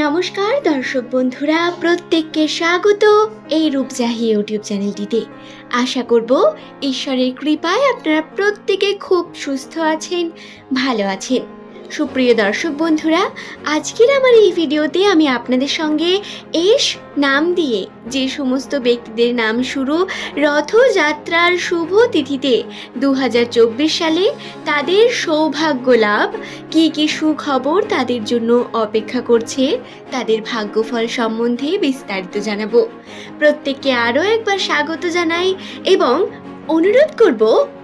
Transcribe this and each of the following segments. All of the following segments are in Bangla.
নমস্কার দর্শক বন্ধুরা, প্রত্যেককে স্বাগত এই রূপজাহি ইউটিউব চ্যানেলটিতে। আশা করব ঈশ্বরের কৃপায় আপনারা প্রত্যেকে খুব সুস্থ আছেন, ভালো আছেন। সুপ্রিয় দর্শক বন্ধুরা, আজকের আমার এই ভিডিওতে আমি আপনাদের সঙ্গে এস নাম দিয়ে যে সমস্ত ব্যক্তিদের নাম শুরু রথযাত্রার শুভ তিথিতে 2024 সালে তাদের সৌভাগ্য লাভ, কি কি সুখবর তাদের জন্য অপেক্ষা করছে, তাদের ভাগ্যফল সম্বন্ধে বিস্তারিত জানাবো। প্রত্যেককে আরও একবার স্বাগত জানাই এবং অনুরোধ করব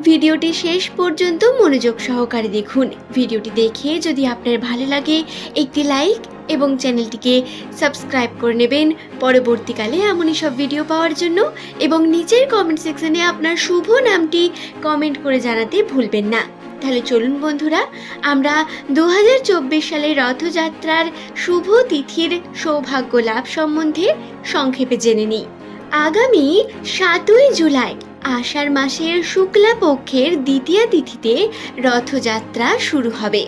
ভিডিওটি শেষ পর্যন্ত মনোযোগ সহকারে দেখুন। ভিডিওটি দেখে যদি আপনার ভালো লাগে একটি লাইক এবং চ্যানেলটিকে সাবস্ক্রাইব করে নেবেন পরবর্তীকালে এমনই সব ভিডিও পাওয়ার জন্য, এবং নিচের কমেন্ট সেকশনে আপনার শুভ নামটি কমেন্ট করে জানাতে ভুলবেন না। তাহলে চলুন বন্ধুরা, আমরা 2024 সালের রথযাত্রার শুভ তিথির সৌভাগ্য লাভ সম্বন্ধে সংক্ষেপে জেনে নিই। আগামী 7ই জুলাই আষাঢ় মাসের শুক্লা পক্ষের দ্বিতীয়া তিথিতে রথযাত্রা শুরু হবে।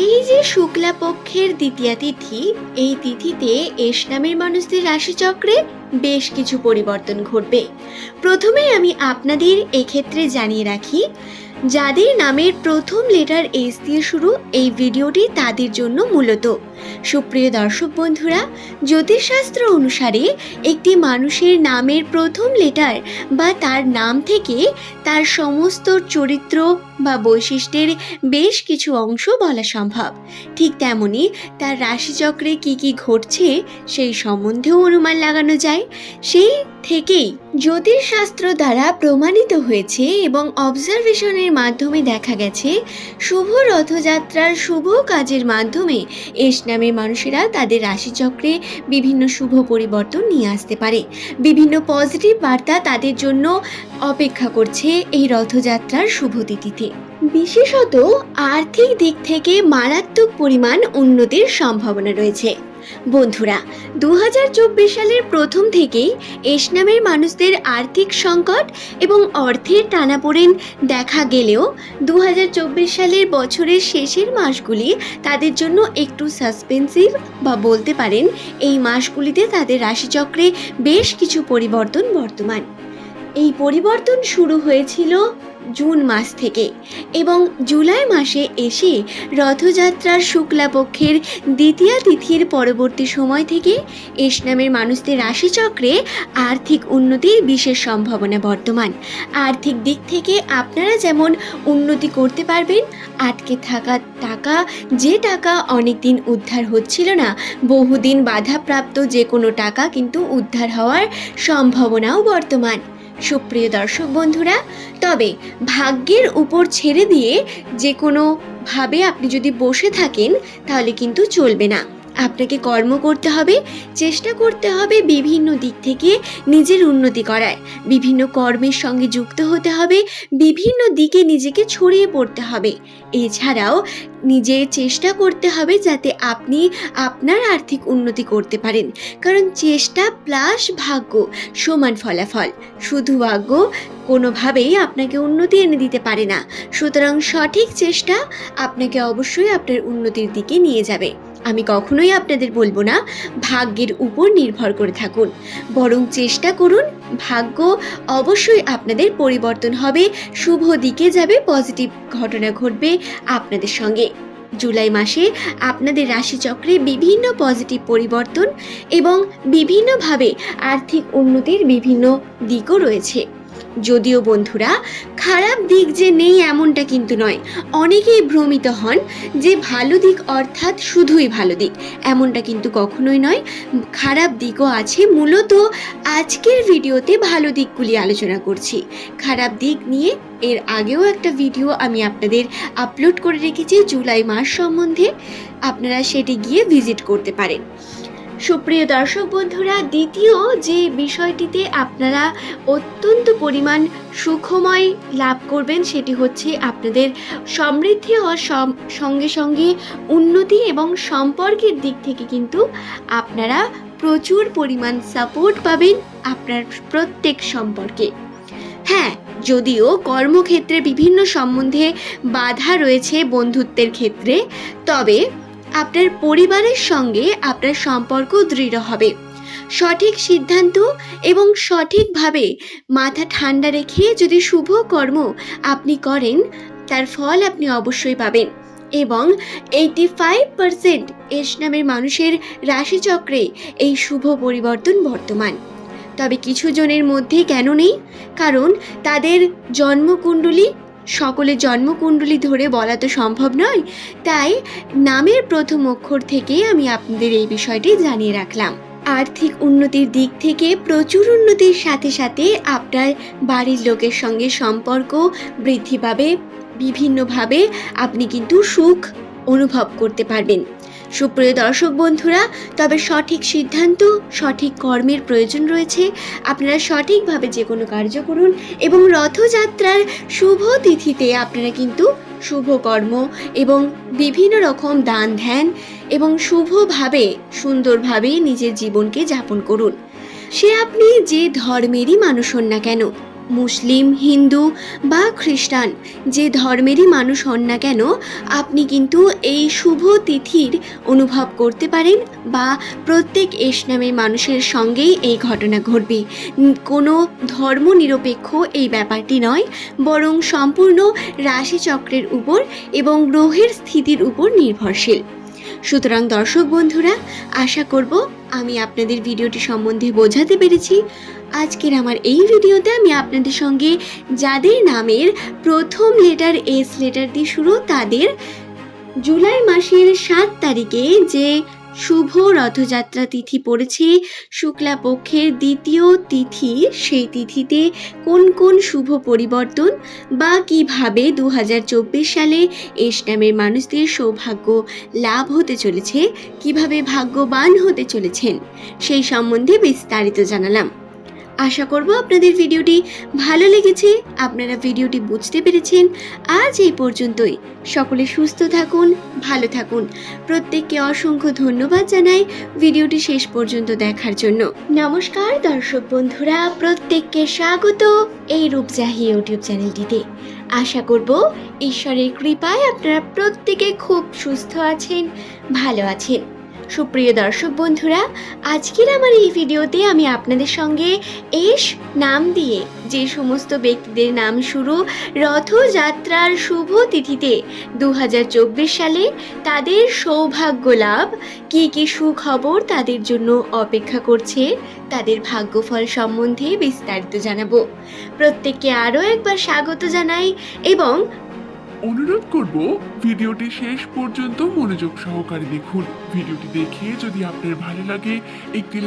এই যে শুক্লা পক্ষের দ্বিতীয়া তিথি, এই তিথিতে এস নামের মানুষদের রাশিচক্রে বেশ কিছু পরিবর্তন ঘটবে। প্রথমে আমি আপনাদের এক্ষেত্রে জানিয়ে রাখি, যাদের নামের প্রথম লেটার এস দিয়ে শুরু এই ভিডিওটি তাদের জন্য মূলত। সুপ্রিয় দর্শক বন্ধুরা, জ্যোতিষশাস্ত্র অনুসারে একটি মানুষের নামের প্রথম লেটার বা তার নাম থেকে তার সমস্ত চরিত্র বা বৈশিষ্ট্যের বেশ কিছু অংশ বলা সম্ভব। ঠিক তেমনি তার রাশিচক্রে কি কি ঘটছে সেই সম্বন্ধেও অনুমান লাগানো যায়। সেই থেকেই জ্যোতিষশাস্ত্র দ্বারা প্রমাণিত হয়েছে এবং অবজারভেশনের মাধ্যমে দেখা গেছে শুভ রথযাত্রার শুভ কাজের মাধ্যমে এস নামের মানুষেরা তাদের রাশিচক্রে বিভিন্ন শুভ পরিবর্তন নিয়ে আসতে পারে। বিভিন্ন পজিটিভ বার্তা তাদের জন্য অপেক্ষা করছে এই রথযাত্রার শুভ তিথিতে। বিশেষত আর্থিক দিক থেকে মারাত্মক পরিমাণ উন্নতির সম্ভাবনা রয়েছে। বন্ধুরা, 2024 সালের প্রথম থেকেই এস নামের মানুষদের আর্থিক সংকট এবং অর্থের টানাপোড়েন দেখা গেলেও 2024 সালের বছরের শেষের মাসগুলি তাদের জন্য একটু সাসপেন্সিভ, বা বলতে পারেন এই মাসগুলিতে তাদের রাশিচক্রে বেশ কিছু পরিবর্তন বর্তমান। এই পরিবর্তন শুরু হয়েছিল জুন মাস থেকে এবং জুলাই মাসে এসে রথযাত্রার শুক্লাপক্ষের দ্বিতীয়া তিথির পরবর্তী সময় থেকে এস নামের মানুষদের রাশিচক্রে আর্থিক উন্নতির বিশেষ সম্ভাবনা বর্তমান। আর্থিক দিক থেকে আপনারা যেমন উন্নতি করতে পারবেন, আটকে থাকা টাকা, যে টাকা অনেকদিন উদ্ধার হচ্ছিল না, বহুদিন বাধাপ্রাপ্ত যে কোনো টাকা কিন্তু উদ্ধার হওয়ার সম্ভাবনাও বর্তমান। সুপ্রিয় দর্শক বন্ধুরা, তবে ভাগ্যের উপর ছেড়ে দিয়ে যে কোনোভাবে আপনি যদি বসে থাকেন তাহলে কিন্তু চলবে না। আপনাকে কর্ম করতে হবে, চেষ্টা করতে হবে বিভিন্ন দিক থেকে নিজের উন্নতি করার, বিভিন্ন কর্মের সঙ্গে যুক্ত হতে হবে, বিভিন্ন দিকে নিজেকে ছড়িয়ে পড়তে হবে। এছাড়াও নিজের চেষ্টা করতে হবে যাতে আপনি আপনার আর্থিক উন্নতি করতে পারেন, কারণ চেষ্টা প্লাস ভাগ্য সমান ফলাফল। শুধু ভাগ্য কোনোভাবেই আপনাকে উন্নতি এনে দিতে পারে না। সুতরাং সঠিক চেষ্টা আপনাকে অবশ্যই আপনার উন্নতির দিকে নিয়ে যাবে। আমি কখনোই আপনাদের বলবো না ভাগ্যের উপর নির্ভর করে থাকুন, বরং চেষ্টা করুন। ভাগ্য অবশ্যই আপনাদের পরিবর্তন হবে, শুভ দিকে যাবে, পজিটিভ ঘটনা ঘটবে আপনাদের সঙ্গে। জুলাই মাসে আপনাদের রাশিচক্রে বিভিন্ন পজিটিভ পরিবর্তন এবং বিভিন্নভাবে আর্থিক উন্নতির বিভিন্ন দিকও রয়েছে। যদিও বন্ধুরা, খারাপ দিক যে নেই এমনটা কিন্তু নয়। অনেকেই ভ্রমিত হন যে ভালো দিক অর্থাৎ শুধুই ভালো দিক, এমনটা কিন্তু কখনোই নয়। খারাপ দিকও আছে। মূলত আজকের ভিডিওতে ভালো দিকগুলি আলোচনা করছি। খারাপ দিক নিয়ে এর আগেও একটা ভিডিও আমি আপনাদের আপলোড করে রেখেছি জুলাই মাস সম্বন্ধে, আপনারা সেটি গিয়ে ভিজিট করতে পারেন। সুপ্রিয় দর্শক বন্ধুরা, দ্বিতীয় যে বিষয়টিতে আপনারা অত্যন্ত পরিমাণ সুখময় লাভ করবেন সেটি হচ্ছে আপনাদের সমৃদ্ধি হওয়ার সঙ্গে সঙ্গে উন্নতি এবং সম্পর্কের দিক থেকে কিন্তু আপনারা প্রচুর পরিমাণ সাপোর্ট পাবেন আপনার প্রত্যেক সম্পর্কে। হ্যাঁ, যদিও কর্মক্ষেত্রে বিভিন্ন সম্বন্ধে বাধা রয়েছে বন্ধুত্বের ক্ষেত্রে, তবে আপনার পরিবারের সঙ্গে আপনার সম্পর্ক দৃঢ় হবে। সঠিক সিদ্ধান্ত এবং সঠিকভাবে মাথা ঠান্ডা রেখে যদি শুভ কর্ম আপনি করেন, তার ফল আপনি অবশ্যই পাবেন। এবং 85% এস নামের মানুষের রাশিচক্রে এই শুভ পরিবর্তন বর্তমান। তবে কিছু জনের মধ্যে কেন নেই? কারণ তাদের জন্মকুণ্ডলী, সকলের জন্মকুণ্ডলী ধরে বলা তো সম্ভব নয়, তাই নামের প্রথম অক্ষর থেকে আমি আপনাদের এই বিষয়টি জানিয়ে রাখলাম। আর্থিক উন্নতির দিক থেকে প্রচুর উন্নতির সাথে সাথে আপনার বাড়ির লোকের সঙ্গে সম্পর্ক বৃদ্ধি পাবে। বিভিন্নভাবে আপনি কিন্তু সুখ অনুভব করতে পারবেন। সুপ্রিয় দর্শক বন্ধুরা, তবে সঠিক সিদ্ধান্ত, সঠিক কর্মের প্রয়োজন রয়েছে। আপনারা সঠিকভাবে যে কোনো কার্য করুন এবং রথযাত্রার শুভ তিথিতে আপনারা কিন্তু শুভ কর্ম এবং বিভিন্ন রকম দান ধ্যান এবং শুভভাবে সুন্দরভাবে নিজের জীবনকে যাপন করুন। সে আপনি যে ধর্মেরই মানুষ হন না কেন, মুসলিম, হিন্দু বা খ্রিস্টান, যে ধর্মেরই মানুষ হন না কেন, আপনি কিন্তু এই শুভ তিথির অনুভব করতে পারেন বা প্রত্যেক এস নামের মানুষের সঙ্গেই এই ঘটনা ঘটবে। কোনো ধর্ম নিরপেক্ষ এই ব্যাপারটি নয়, বরং সম্পূর্ণ রাশিচক্রের উপর এবং গ্রহের স্থিতির উপর নির্ভরশীল। সুতরাং দর্শক বন্ধুরা, আশা করব আমি আপনাদের ভিডিওটি সম্বন্ধে বোঝাতে পেরেছি। আজকের আমার এই ভিডিওতে আমি আপনাদের সঙ্গে যাদের নামের প্রথম লেটার এস লেটার দিয়ে শুরু, তাদের জুলাই মাসের 7 তারিখে যে শুভ রথযাত্রা তিথি পড়েছে, শুক্লা পক্ষের দ্বিতীয় তিথি, সেই তিথিতে কোন কোন শুভ পরিবর্তন বা কিভাবে 2024 সালে এস নামের মানুষদের সৌভাগ্য লাভ হতে চলেছে, কিভাবে ভাগ্যবান হতে চলেছেন, সেই সম্বন্ধে বিস্তারিত জানালাম। আশা করব আপনাদের ভিডিওটি ভালো লেগেছে, আপনারা ভিডিওটি বুঝতে পেরেছেন। আজ এই পর্যন্তই। সকলে সুস্থ থাকুন, ভালো থাকুন। প্রত্যেককে অসংখ্য ধন্যবাদ জানাই ভিডিওটি শেষ পর্যন্ত দেখার জন্য। নমস্কার দর্শক বন্ধুরা, প্রত্যেককে স্বাগত এই রূপজাহি ইউটিউব চ্যানেলটিতে। আশা করব ঈশ্বরের কৃপায় আপনারা প্রত্যেকে খুব সুস্থ আছেন, ভালো আছেন। সুপ্রিয় দর্শক বন্ধুরা, আজকের আমার এই ভিডিওতে আমি আপনাদের সঙ্গে এস নাম দিয়ে যে সমস্ত ব্যক্তিদের নাম শুরু রথযাত্রার শুভ তিথিতে 2024 সালে তাদের সৌভাগ্য লাভ, কি কি সুখবর তাদের জন্য অপেক্ষা করছে, তাদের ভাগ্যফল সম্বন্ধে বিস্তারিত জানাবো। প্রত্যেককে আরও একবার স্বাগত জানাই এবং অনুরোধ করব ভিডিওটি শেষ পর্যন্ত মনোযোগ সহকারে দেখুন। ভিডিওটি দেখে যদি আপনার ভালো লাগে একটি